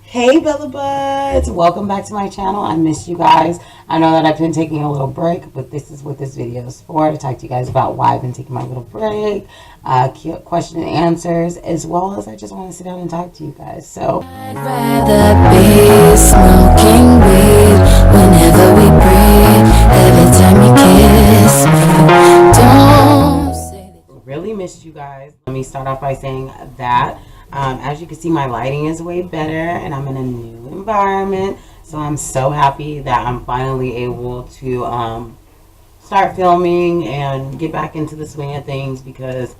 Hey Bella Buds, welcome back to my channel. I missed you guys. I know that I've been taking a little break, but this is what this video is for, to talk to you guys about why I've been taking my little break, cute question and answers, as well as I just want to sit down and talk to you guys. So I'd rather be smoking weed whenever we breathe. Every time you kiss me, don't say that. really missed you guys. Let me start off by saying that as you can see, my lighting is way better and I'm in a new environment, so I'm so happy that I'm finally able to start filming and get back into the swing of things, because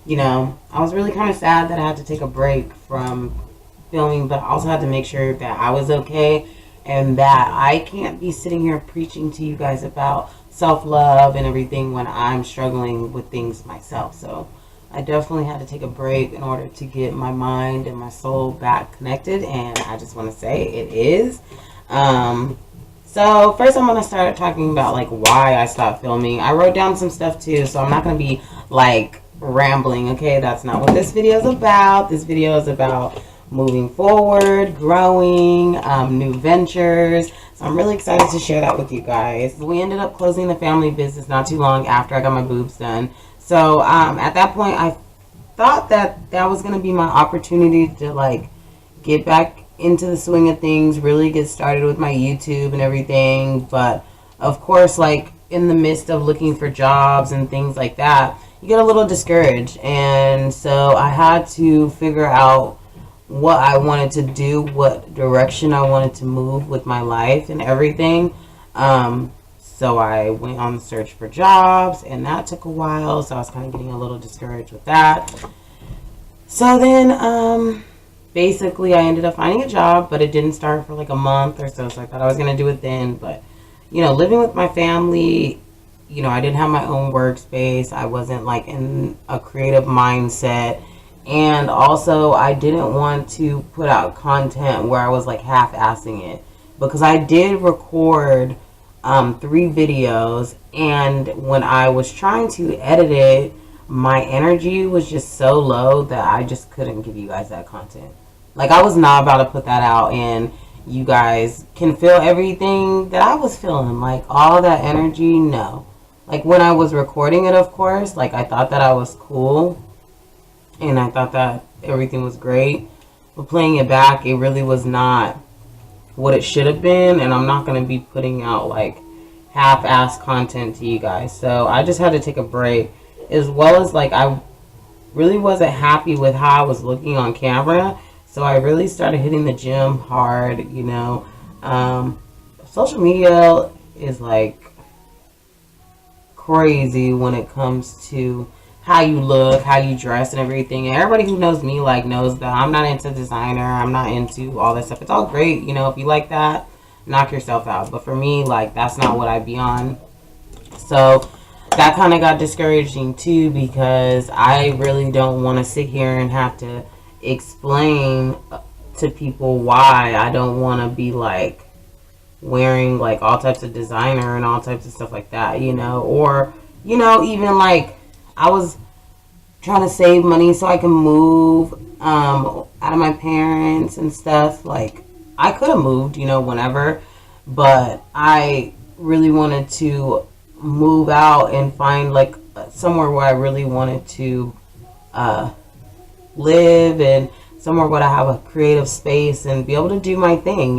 I was really kind of sad that I had to take a break from filming, but I also had to make sure that I was okay and that I can't be sitting here preaching to you guys about self-love and everything when I'm struggling with things myself. So I definitely had to take a break in order to get my mind and my soul back connected, and I just want to say it is. So first I'm going to start talking about like why I stopped filming. I wrote down some stuff too, so I'm not going to be like rambling, okay? That's not what this video is about. This video is about moving forward, growing, new ventures. So I'm really excited to share that with you guys. We ended up closing the family business not too long after I got my boobs done. So at that point, I thought that that was going to be my opportunity to like get back into the swing of things, really get started with my YouTube and everything. But of course, like in the midst of looking for jobs and things like that, you get a little discouraged. And so I had to figure out what I wanted to do, what direction I wanted to move with my life and everything. So I went on the search for jobs, and that took a while, so I was kind of getting a little discouraged with that. So then basically I ended up finding a job, but it didn't start for like a month or so, so I thought I was going to do it then. But living with my family, I didn't have my own workspace. I wasn't like in a creative mindset. And also, I didn't want to put out content where I was like half-assing it, because I did record 3 videos, and when I was trying to edit it, my energy was just so low that I just couldn't give you guys that content. Like, I was not about to put that out, and you guys can feel everything that I was feeling, like all that energy. No, like when I was recording it, of course, like I thought that I was cool and I thought that everything was great, but playing it back, it really was not what it should have been, and I'm not going to be putting out like half-ass content to you guys. So I just had to take a break, as well as like I really wasn't happy with how I was looking on camera, so I really started hitting the gym hard. Social media is like crazy when it comes to how you look, how you dress, and everything. And everybody who knows me like knows that I'm not into designer. I'm not into all that stuff. It's all great, if you like that, knock yourself out. But for me, like, that's not what I be on. So that kind of got discouraging too, because I really don't want to sit here and have to explain to people why I don't want to be like wearing like all types of designer and all types of stuff like that, or even like I was trying to save money so I can move out of my parents and stuff. Like, I could have moved, whenever, but I really wanted to move out and find like somewhere where I really wanted to live, and somewhere where I have a creative space and be able to do my thing,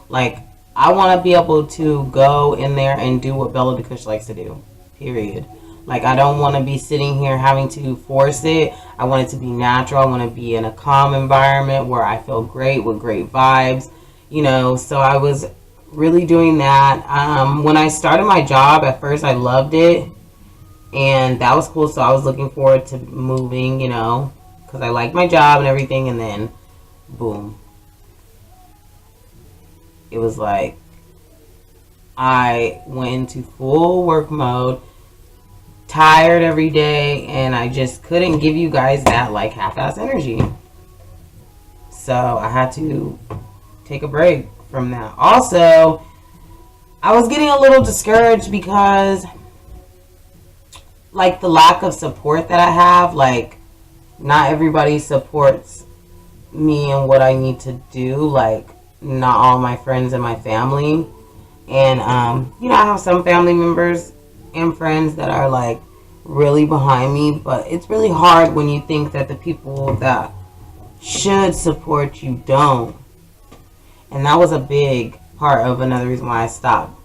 like I want to be able to go in there and do what Bella the Kush likes to do, period. Like, I don't want to be sitting here having to force it. I want it to be natural. I want to be in a calm environment where I feel great, with great vibes, So I was really doing that. When I started my job, at first I loved it, and that was cool. So I was looking forward to moving, because I liked my job and everything. And then, boom. It was like I went into full work mode, tired every day, and I just couldn't give you guys that like half-ass energy. So I had to take a break from that. Also, I was getting a little discouraged because like the lack of support that I have, like not everybody supports me and what I need to do. Like, not all my friends and my family. And, you know, I have some family members and friends that are, like, really behind me. But it's really hard when you think that the people that should support you don't. And that was a big part of another reason why I stopped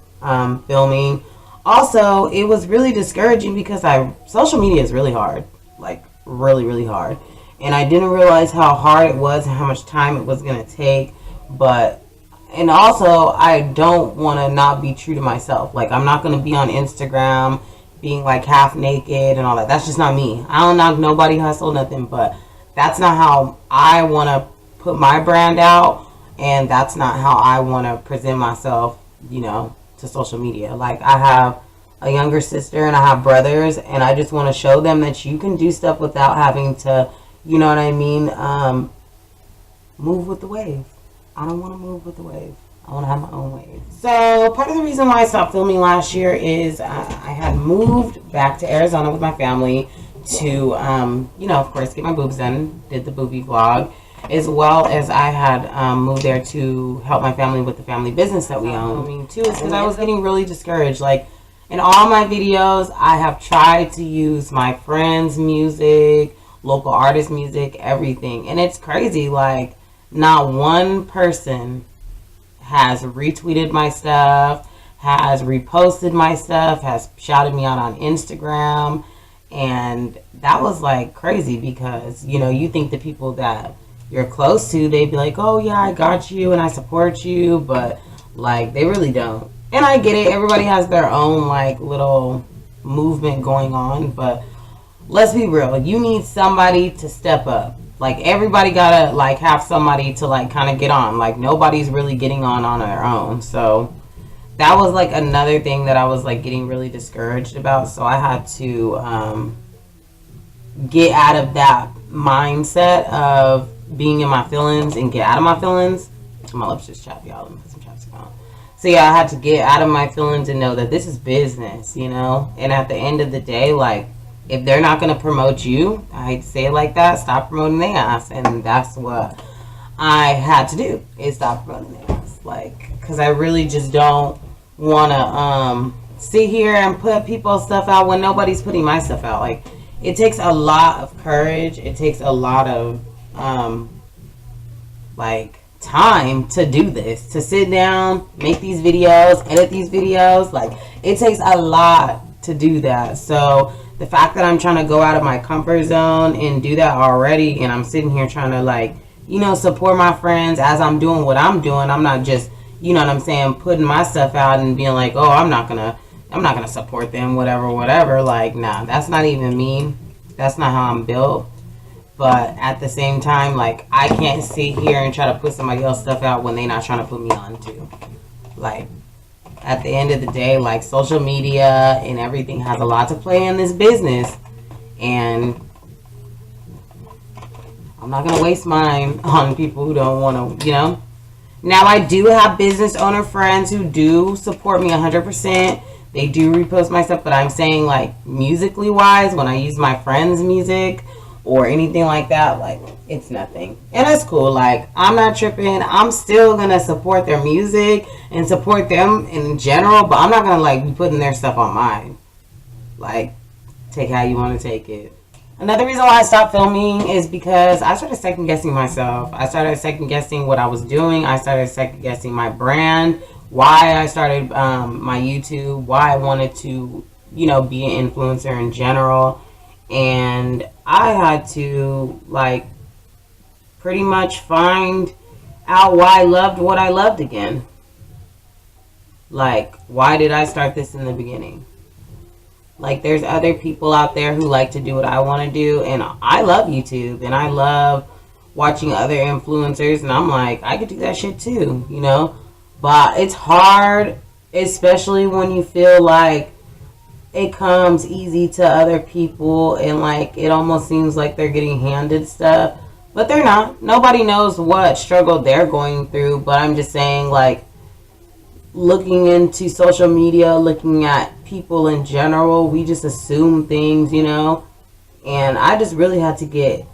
filming. Also, it was really discouraging because social media is really hard. Like, really, really hard. And I didn't realize how hard it was and how much time it was going to take. And also, I don't want to not be true to myself. Like, I'm not going to be on Instagram being, like, half naked and all that. That's just not me. I don't knock nobody, hustle, nothing. But that's not how I want to put my brand out. And that's not how I want to present myself, you know, to social media. Like, I have a younger sister and I have brothers, and I just want to show them that you can do stuff without having to, you know what I mean, move with the wave. I don't want to move with the wave. I want to have my own wave. So part of the reason why I stopped filming last year is I had moved back to Arizona with my family to, you know, of course, get my boobs done. Did the boobie vlog. As well as I had moved there to help my family with the family business that we own. I mean, too, is because I was getting really discouraged. Like, in all my videos, I have tried to use my friends' music, local artist music, everything. And it's crazy. Like, not one person has retweeted my stuff, has reposted my stuff, has shouted me out on Instagram. And that was, like, crazy because, you know, you think the people that you're close to, they'd be like, oh yeah, I got you and I support you, but like they really don't. And I get it, everybody has their own like little movement going on, but let's be real, you need somebody to step up. Like, everybody gotta like have somebody to like kind of get on. Like, nobody's really getting on their own. So that was like another thing that I was like getting really discouraged about. So I had to get out of that mindset of being in my feelings and get out of my feelings. My lips just chapped, y'all. Let me put some chapstick on. So yeah, I had to get out of my feelings and know that this is business, you know. And at the end of the day, like, if they're not going to promote you, I hate to say it like that, stop promoting their ass. And that's what I had to do, is stop promoting their ass. Like, because I really just don't want to sit here and put people's stuff out when nobody's putting my stuff out. Like, it takes a lot of courage. It takes a lot of like time to do this, to sit down, make these videos, edit these videos. Like, it takes a lot to do that. So the fact that I'm trying to go out of my comfort zone and do that already, and I'm sitting here trying to, like, you know, support my friends as I'm doing what I'm doing. I'm not just, you know what I'm saying, putting my stuff out and being like, oh, I'm not gonna support them, whatever. Like, nah, that's not even me. That's not how I'm built. But at the same time, like, I can't sit here and try to put somebody else's stuff out when they're not trying to put me on too. Like, at the end of the day, like, social media and everything has a lot to play in this business. And I'm not going to waste mine on people who don't want to, you know. Now, I do have business owner friends who do support me 100%. They do repost my stuff, but I'm saying, like, musically wise, when I use my friends' music or anything like that, like, it's nothing. And it's cool. Like, I'm not tripping. I'm still gonna support their music and support them in general, but I'm not gonna, like, be putting their stuff on mine. Like, take how you want to take it. Another reason why I stopped filming is because I started second guessing myself. I started second guessing what I was doing. I started second guessing my brand, why I started my YouTube, why I wanted to, you know, be an influencer in general. And I had to, like, pretty much find out why I loved what I loved again. Like, why did I start this in the beginning? Like, there's other people out there who like to do what I want to do, and I love YouTube, and I love watching other influencers, and I'm like, I could do that shit too, you know? But it's hard, especially when you feel like it comes easy to other people, and like it almost seems like they're getting handed stuff, but they're not. Nobody knows what struggle they're going through. But I'm just saying, like, looking into social media, looking at people in general, we just assume things, you know. And I just really had to get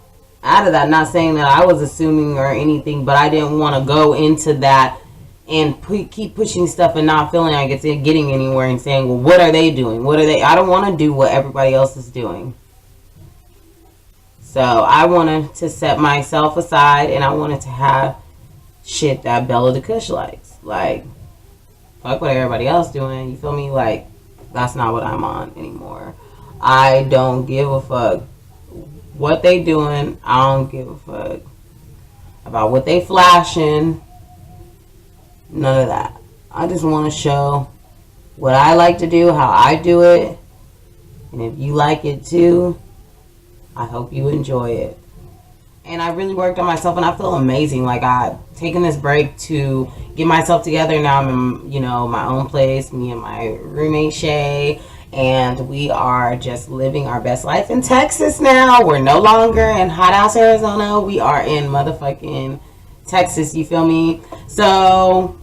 out of that. Not saying that I was assuming or anything, but I didn't want to go into that and keep pushing stuff and not feeling like it's getting anywhere and saying, well, what are they doing? What are they? I don't want to do what everybody else is doing. So I wanted to set myself aside, and I wanted to have shit that Bella the Kush likes. Like, fuck what everybody else doing. You feel me? Like, that's not what I'm on anymore. I don't give a fuck what they doing. I don't give a fuck about what they flashing. None of that. I just want to show what I like to do, how I do it. And if you like it too, I hope you enjoy it. And I really worked on myself, and I feel amazing. Like, I've taken this break to get myself together. Now I'm in, my own place, me and my roommate Shay, and we are just living our best life in Texas now. We're no longer in hot house Arizona. We are in motherfucking Texas, you feel me? So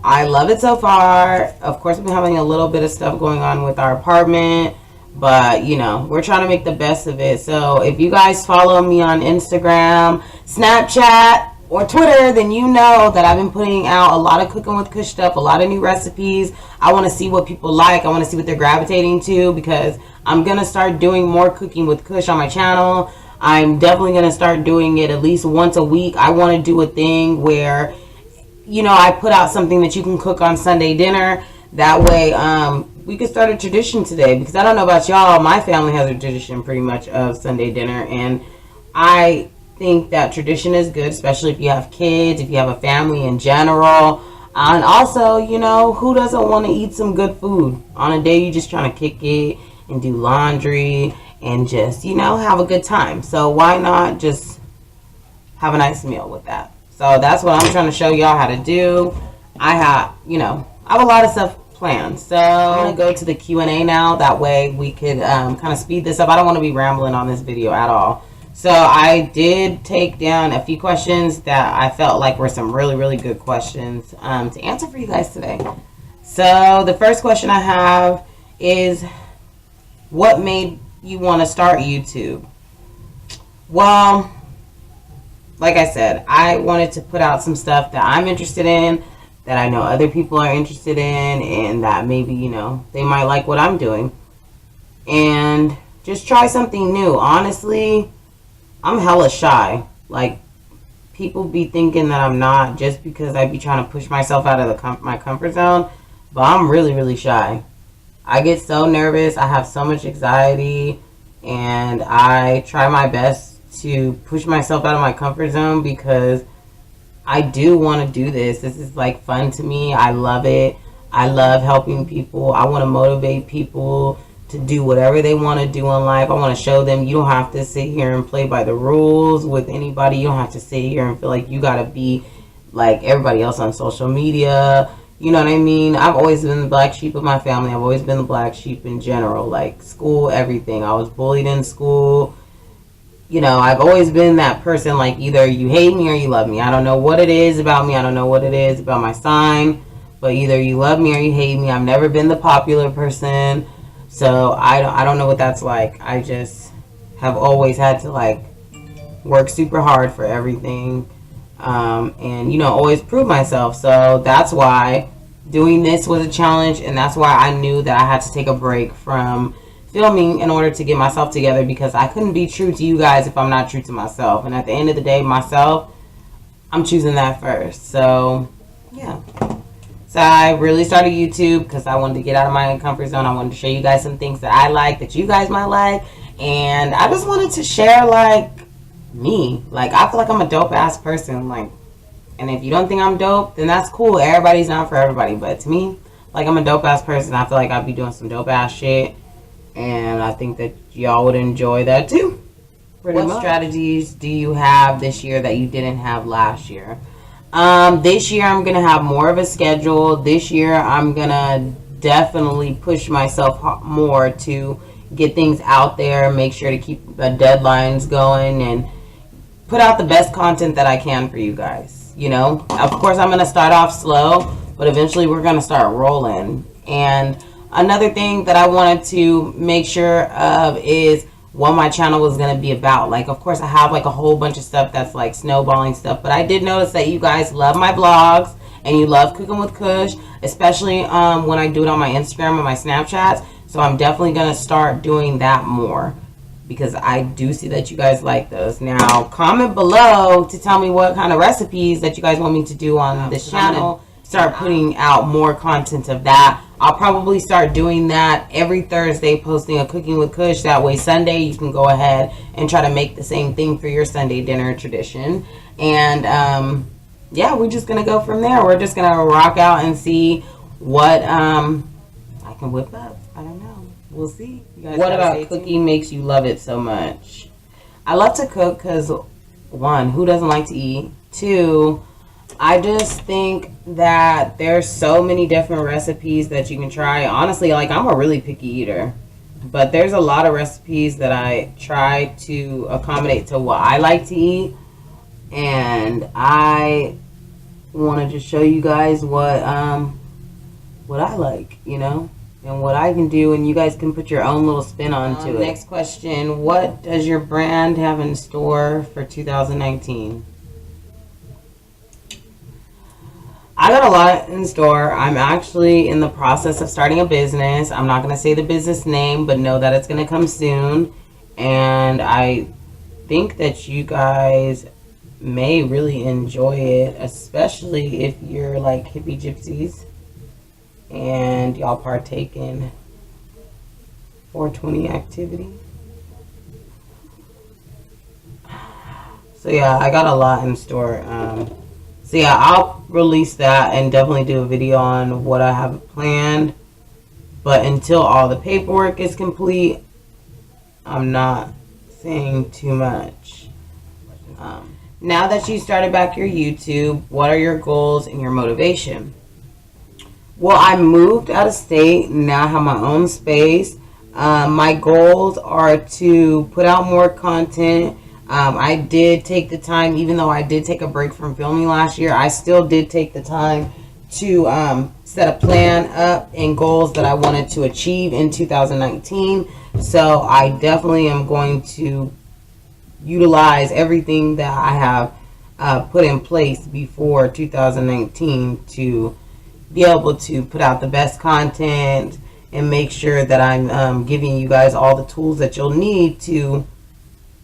I love it so far. Of course, we've been having a little bit of stuff going on with our apartment, but we're trying to make the best of it. So if you guys follow me on Instagram, Snapchat, or Twitter, then you know that I've been putting out a lot of Cookin With Kush stuff, a lot of new recipes. I want to see what people like. I want to see what they're gravitating to, because I'm going to start doing more Cooking With Kush on my channel. I'm definitely going to start doing it at least once a week. I want to do a thing where, I put out something that you can cook on Sunday dinner. That way, we could start a tradition today, because I don't know about y'all, my family has a tradition pretty much of Sunday dinner, and I think that tradition is good, especially if you have kids, if you have a family in general. And also, who doesn't want to eat some good food on a day you're just trying to kick it and do laundry and just, have a good time? So why not just have a nice meal with that? So that's what I'm trying to show y'all how to do. I have a lot of stuff planned. So I'm going to go to the Q&A now. That way we could kind of speed this up. I don't want to be rambling on this video at all. So I did take down a few questions that I felt like were some really, really good questions to answer for you guys today. So the first question I have is, what made you want to start YouTube? Well, like I said, I wanted to put out some stuff that I'm interested in, that I know other people are interested in, and that maybe, they might like what I'm doing. And just try something new. Honestly, I'm hella shy. Like, people be thinking that I'm not, just because I be trying to push myself out of my comfort zone. But I'm really, really shy. I get so nervous. I have so much anxiety. And I try my best to push myself out of my comfort zone, because I do want to do this. This is like fun to me. I love it. I love helping people. I want to motivate people to do whatever they want to do in life. I want to show them you don't have to sit here and play by the rules with anybody. You don't have to sit here and feel like you got to be like everybody else on social media. You know what I mean? I've always been the black sheep of my family. I've always been the black sheep in general. Like, school, everything. I was bullied in school. I've always been that person, like, either you hate me or you love me. I don't know what it is about me. I don't know what it is about my sign. But either you love me or you hate me. I've never been the popular person. So I don't know what that's like. I just have always had to, like, work super hard for everything. And, always prove myself. So that's why doing this was a challenge. And that's why I knew that I had to take a break from filming in order to get myself together, because I couldn't be true to you guys if I'm not true to myself. And at the end of the day, myself, I'm choosing that first. So, yeah. So I really started YouTube because I wanted to get out of my comfort zone. I wanted to show you guys some things that I like, that you guys might like. And I just wanted to share, like, me. Like, I feel like I'm a dope-ass person. Like, and if you don't think I'm dope, then that's cool. Everybody's not for everybody. But to me, like, I'm a dope-ass person. I feel like I'd be doing some dope-ass shit. And I think that y'all would enjoy that too. What strategies do you have this year that you didn't have last year? This year I'm going to have more of a schedule. This year I'm going to definitely push myself more to get things out there, make sure to keep the deadlines going, and put out the best content that I can for you guys. Of course, I'm going to start off slow, but eventually we're going to start rolling. And another thing that I wanted to make sure of is what my channel was going to be about. Like, of course, I have like a whole bunch of stuff that's like snowballing stuff, but I did notice that you guys love my vlogs and you love Cookin With Kush, especially when I do it on my Instagram and my Snapchats. So I'm definitely going to start doing that more, because I do see that you guys like those. Now, comment below to tell me what kind of recipes that you guys want me to do on this channel. Start putting out more content of that. I'll probably start doing that every Thursday, posting a Cooking with Kush. That way Sunday you can go ahead and try to make the same thing for your Sunday dinner tradition. And yeah, we're just gonna go from there. We're just gonna rock out and see what I can whip up. I don't know, we'll see. You guys, what about cooking makes you love it so much? I love to cook because, one, who doesn't like to eat? Two, I just think that there's so many different recipes that you can try. Honestly, like, I'm a really picky eater, but there's a lot of recipes that I try to accommodate to what I like to eat, and I want to just show you guys what I like, you know, and what I can do, and you guys can put your own little spin onto it. Next question: what does your brand have in store for 2019? I got a lot in store. I'm actually in the process of starting a business. I'm not going to say the business name, but know that it's going to come soon. And I think that you guys may really enjoy it, especially if you're like hippie gypsies and y'all partake in 420 activity. So yeah, I got a lot in store. So yeah, I'll release that and definitely do a video on what I have planned. But until all the paperwork is complete, I'm not saying too much. Now that you started back your YouTube, what are your goals and your motivation? Well, I moved out of state, now I have my own space. My goals are to put out more content. I did take the time, even though I did take a break from filming last year, I still did take the time to set a plan up and goals that I wanted to achieve in 2019. So I definitely am going to utilize everything that I have put in place before 2019 to be able to put out the best content and make sure that I'm giving you guys all the tools that you'll need to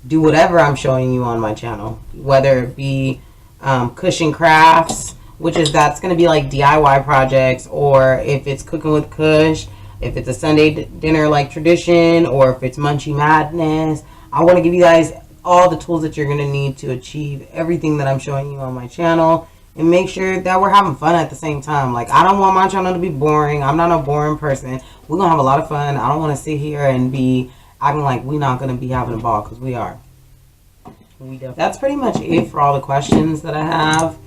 do whatever I'm showing you on my channel, whether it be Cushion Crafts, that's going to be like DIY projects, or if it's Cooking with Kush, if it's a Sunday dinner like tradition, or if it's Munchie Madness. I want to give you guys all the tools that you're going to need to achieve everything that I'm showing you on my channel, and make sure that we're having fun at the same time. Like, I don't want my channel to be boring. I'm not a boring person. We're going to have a lot of fun. I don't want to sit here and be acting like we're not going to be having a ball, because we are. That's pretty much it for all the questions that I have.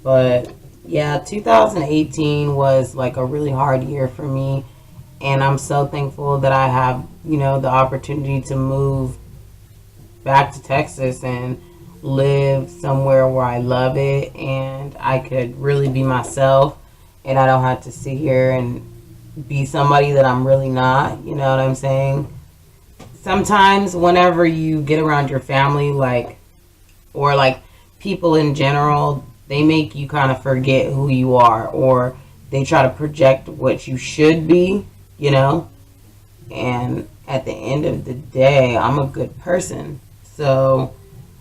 But yeah, 2018 was like a really hard year for me, and I'm so thankful that I have, you know, the opportunity to move back to Texas and live somewhere where I love it, and I could really be myself, and I don't have to sit here and be somebody that I'm really not, you know what I'm saying? Sometimes whenever you get around your family, like, or like people in general, they make you kind of forget who you are, or they try to project what you should be, you know? And at the end of the day, I'm a good person. So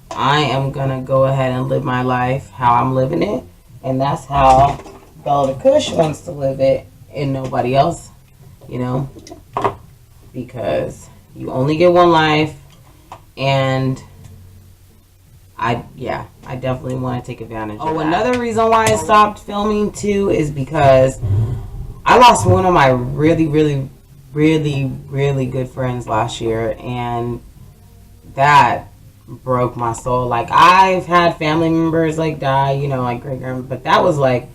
I am gonna go ahead and live my life how I'm living it, and that's how Bella the Kush wants to live it, and nobody else, you know? Because you only get one life, and I definitely want to take advantage of that. Another reason why I stopped filming too is because I lost one of my really good friends last year, and that broke my soul. Like, I've had family members like die, you know, like great grandma, but that was like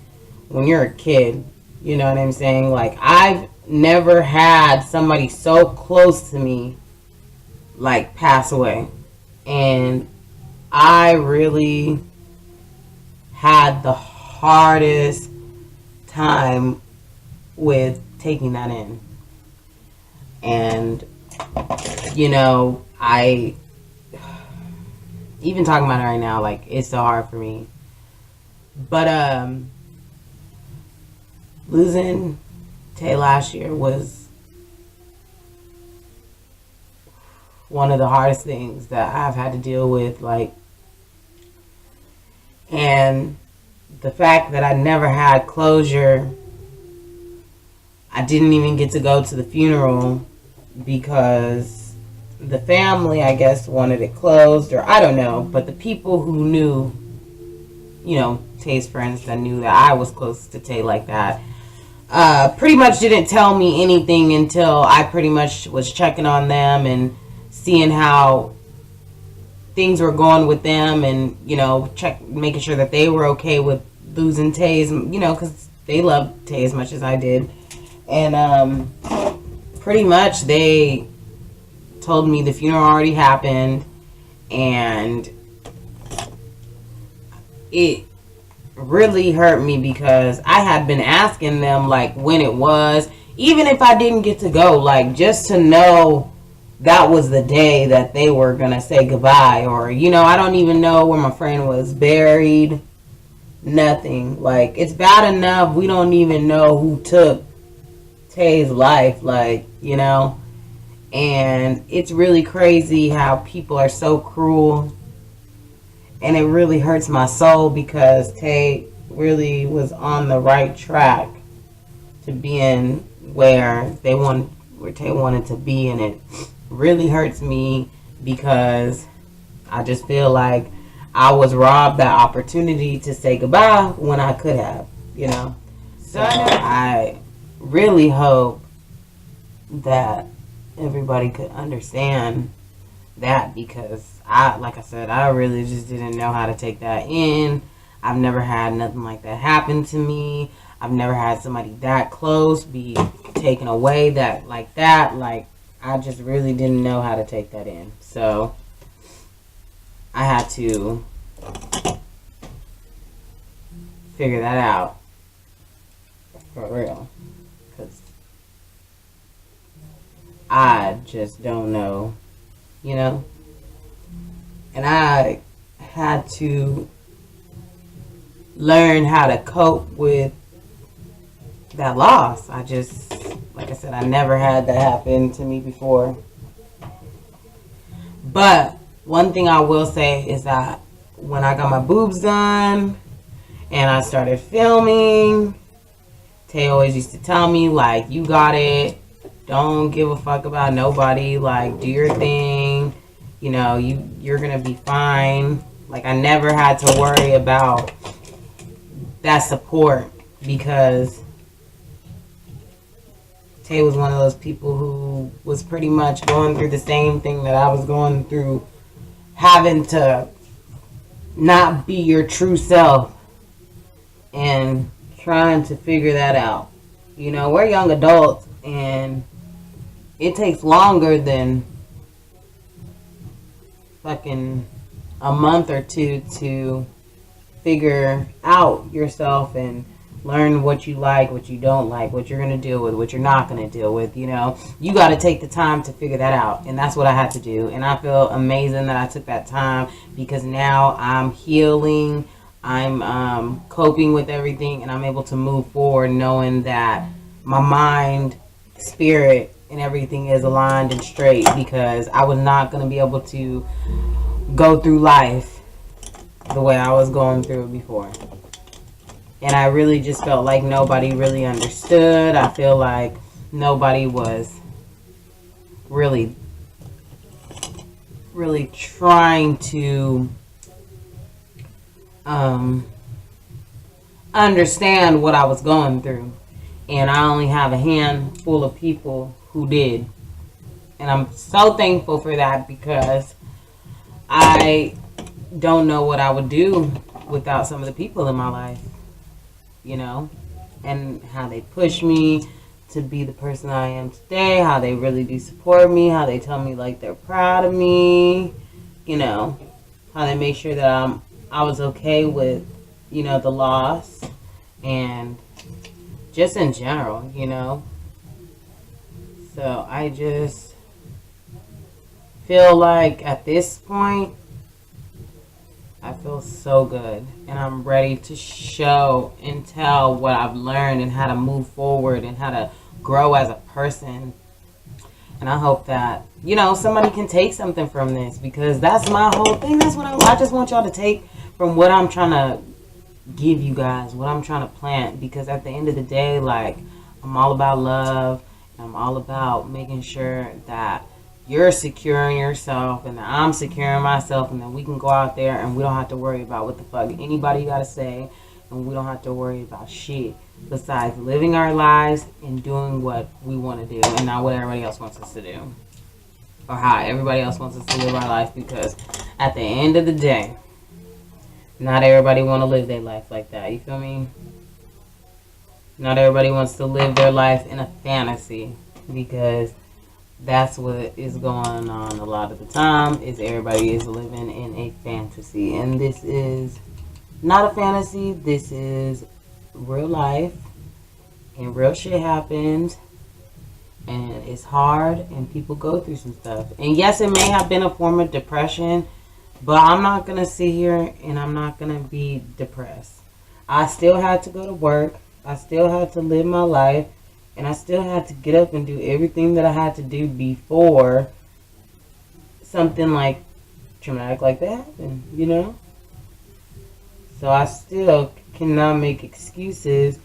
when you're a kid, you know what I'm saying? Like, I've never had somebody so close to me like pass away, and I really had the hardest time with taking that in. And you know, I, even talking about it right now, like, it's so hard for me. But, losing Tay last year was one of the hardest things that I've had to deal with, like, and the fact that I never had closure. I didn't even get to go to the funeral because the family, I guess, wanted it closed, or I don't know, but the people who knew, you know, Tay's friends that knew that I was close to Tay like that, pretty much didn't tell me anything until I pretty much was checking on them and seeing how things were going with them, and, you know, making sure that they were okay with losing Tay's, you know, because they loved Tay as much as I did. And pretty much they told me the funeral already happened, and it really hurt me because I had been asking them, like, when it was, even if I didn't get to go, like, just to know that was the day that they were gonna say goodbye. Or, you know, I don't even know where my friend was buried. Nothing. Like, it's bad enough we don't even know who took Tay's life, like, you know. And it's really crazy how people are so cruel, and it really hurts my soul because Tay really was on the right track to being where Tay wanted to be, and it really hurts me because I just feel like I was robbed that opportunity to say goodbye when I could have, you know. So I really hope that everybody could understand that, because like I said, I really just didn't know how to take that in. I've never had nothing like that happen to me. I've never had somebody that close be taken away like that. Like, I just really didn't know how to take that in. So I had to figure that out for real, because I just don't know, you know. And I had to learn how to cope with that loss. I just, like I said, I never had that happen to me before. But one thing I will say is that when I got my boobs done and I started filming, Tay always used to tell me, like, you got it. Don't give a fuck about nobody. Like, do your thing. You know, you're gonna be fine. Like, I never had to worry about that support, because Tay was one of those people who was pretty much going through the same thing that I was going through, having to not be your true self and trying to figure that out. You know, we're young adults, and it takes longer than fucking a month or two to figure out yourself and learn what you like, what you don't like, what you're going to deal with, what you're not going to deal with. You know, you got to take the time to figure that out, and that's what I had to do. And I feel amazing that I took that time, because now I'm healing, I'm coping with everything, and I'm able to move forward knowing that my mind, spirit, and everything is aligned and straight, because I was not going to be able to go through life the way I was going through it before. And I really just felt like nobody really understood. I feel like nobody was really trying to understand what I was going through. And I only have a handful of people who did. And I'm so thankful for that, because I don't know what I would do without some of the people in my life, you know, and how they push me to be the person I am today, how they really do support me, how they tell me, like, they're proud of me, you know, how they make sure that I was okay with, you know, the loss, and just in general, you know. So I just feel like at this point, I feel so good, and I'm ready to show and tell what I've learned and how to move forward and how to grow as a person. And I hope that, you know, somebody can take something from this, because that's my whole thing. That's what I just want y'all to take from what I'm trying to give you guys, what I'm trying to plant. Because at the end of the day, like, I'm all about love, and I'm all about making sure that you're securing yourself and that I'm securing myself, and that we can go out there and we don't have to worry about what the fuck anybody got to say, and we don't have to worry about shit besides living our lives and doing what we want to do and not what everybody else wants us to do, or how everybody else wants us to live our life. Because at the end of the day, not everybody want to live their life like that. You feel me? Not everybody wants to live their life in a fantasy, because that's what is going on a lot of the time, is everybody is living in a fantasy. And this is not a fantasy. This is real life, and real shit happens, and it's hard, and people go through some stuff. And yes, it may have been a form of depression, but I'm not going to sit here and I'm not going to be depressed. I still had to go to work. I still had to live my life. And I still had to get up and do everything that I had to do before something like traumatic like that happened, you know? So I still cannot make excuses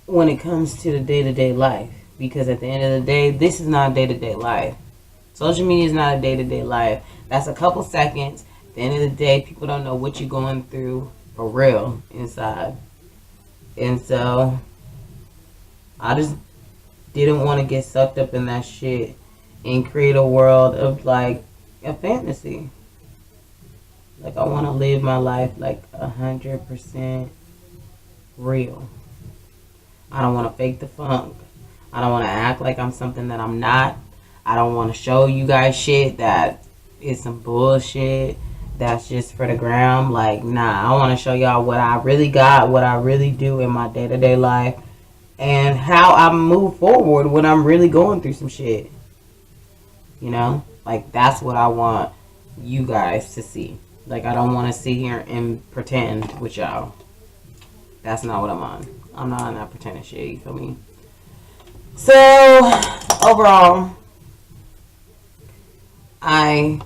when it comes to the day-to-day life. Because at the end of the day, this is not day-to-day life. Social media is not a day-to-day life. That's a couple seconds. At the end of the day, people don't know what you're going through for real inside. And so I just didn't want to get sucked up in that shit and create a world of like a fantasy. Like, I want to live my life like 100% real. I don't want to fake the funk. I don't want to act like I'm something that I'm not. I don't want to show you guys shit that is some bullshit that's just for the gram. Like, nah, I want to show y'all what I really got, what I really do in my day-to-day life, and how I move forward when I'm really going through some shit. You know? Like, that's what I want you guys to see. Like, I don't want to sit here and pretend with y'all. That's not what I'm on. I'm not on that pretending shit, you feel me? So, overall, I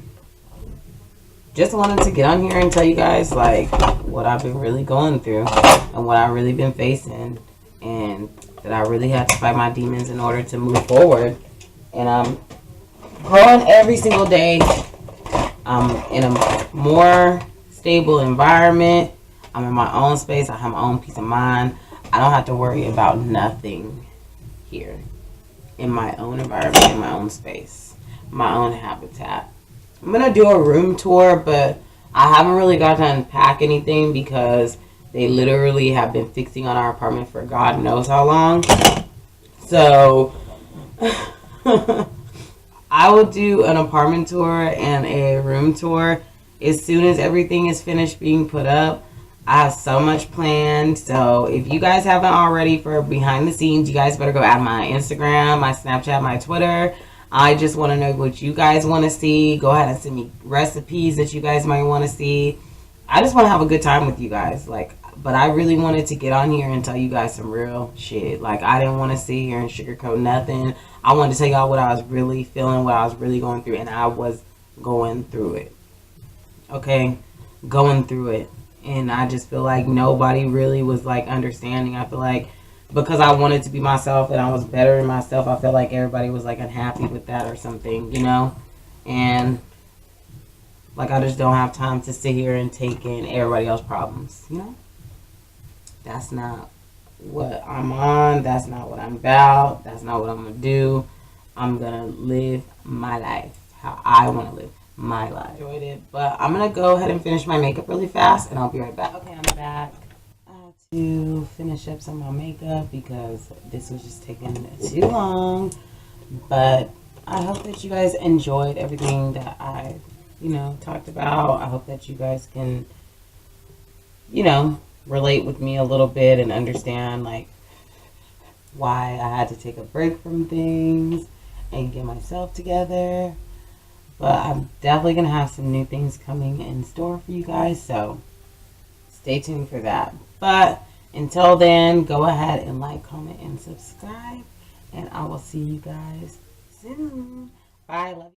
just wanted to get on here and tell you guys, like, what I've been really going through and what I've really been facing, and that I really had to fight my demons in order to move forward. And I'm growing every single day. I'm in a more stable environment. I'm in my own space. I have my own peace of mind. I don't have to worry about nothing here. In my own environment, in my own space, my own habitat. I'm going to do a room tour, but I haven't really got to unpack anything because they literally have been fixing on our apartment for God knows how long. So I will do an apartment tour and a room tour as soon as everything is finished being put up. I have so much planned. So if you guys haven't already, for behind the scenes, you guys better go add my Instagram, my Snapchat, my Twitter. I just want to know what you guys want to see. Go ahead and send me recipes that you guys might want to see. I just want to have a good time with you guys. Like, but I really wanted to get on here and tell you guys some real shit. Like, I didn't want to sit here and sugarcoat nothing. I wanted to tell y'all what I was really feeling, what I was really going through, and I was going through it. Okay? Going through it. And I just feel like nobody really was, like, understanding. I feel like because I wanted to be myself and I was better than myself, I feel like everybody was, like, unhappy with that or something, you know? And, like, I just don't have time to sit here and take in everybody else's problems, you know? That's not what I'm on. That's not what I'm about. That's not what I'm going to do. I'm going to live my life how I want to live my life. Enjoyed it, but I'm going to go ahead and finish my makeup really fast, and I'll be right back. Okay, I'm back. I had to finish up some of my makeup because this was just taking too long, but I hope that you guys enjoyed everything that I, talked about. I hope that you guys can, relate with me a little bit and understand, like, why I had to take a break from things and get myself together. But I'm definitely going to have some new things coming in store for you guys. So stay tuned for that. But until then, go ahead and like, comment, and subscribe. And I will see you guys soon. Bye. Love you.